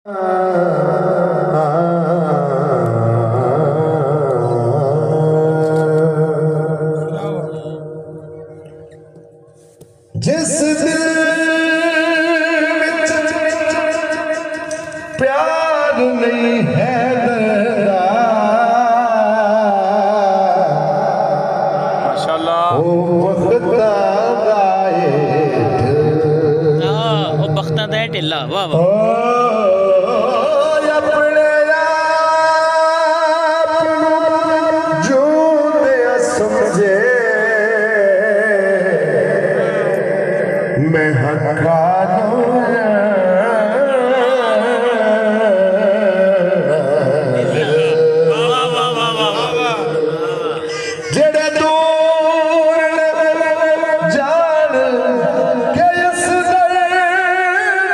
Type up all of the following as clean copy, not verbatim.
जिस दिल विच प्यार नहीं है माशाअल्लाह वो बख्ता दा ढिल्ला वाह वाह अपने आप जूते समझे मैं हक्का जेड़े दूर जान के इस दर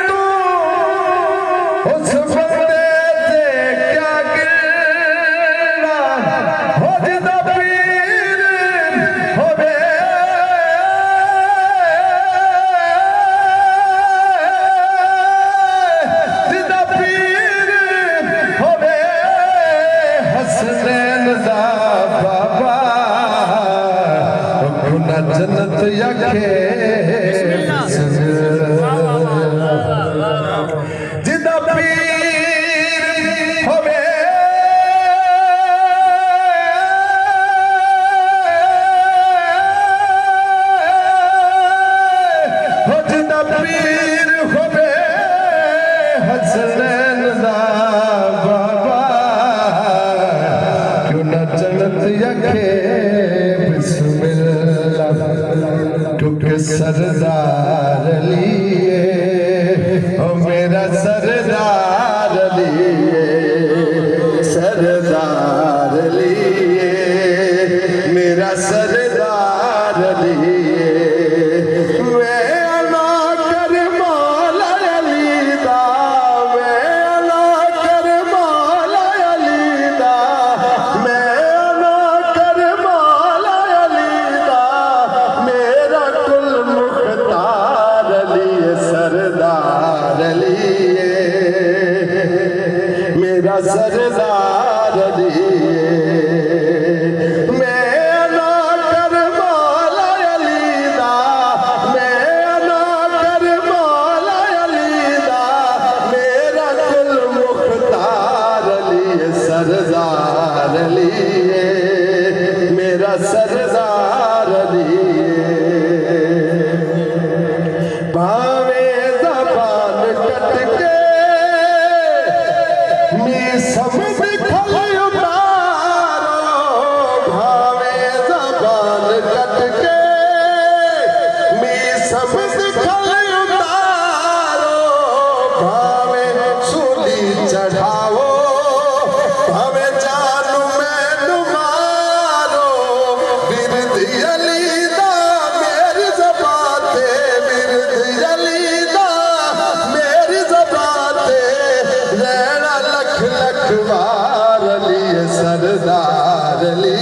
तू उस बंदे ते क्या गिरना हो जिदा पीर होवे जिदा पीर होवे हसनैन दा बाबा गुना जन्नत यखे जिदा पीर होवे हो जिदा पीर होवे हसनैन दा बाबा क्यों न जन्नत यखे बिस्मिल्लाह क्योंकि सरदार लिए ओ मेरा सरदार लिए सरदार लिए मेरा सरदार लिए मैं अला कर मौला अली दा मैं अला कर मौला अली दा मैं अला कर मौला अली दा मेरा कुल मुख्तार अली सरदार अली मेरा सरदार अली मैं अला कर मौला अली दा मैं अला कर मौला अली दा मेरा कुल मुख्तार अली सरदार अली मेरा सरदार अली भावे ज़बान कट के मी समझ खल उतारो भावे ज़बान कट के मी समझ खल उतारो भावे सूली चढ़ाओ भावे जानू मैनू मारो बिरद अली दा मेरी ज़बान ते बिरद अली दा मेरी ज़बान ते रहना लख लख वार अली सरदार अली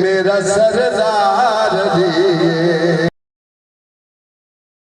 मेरा सरदार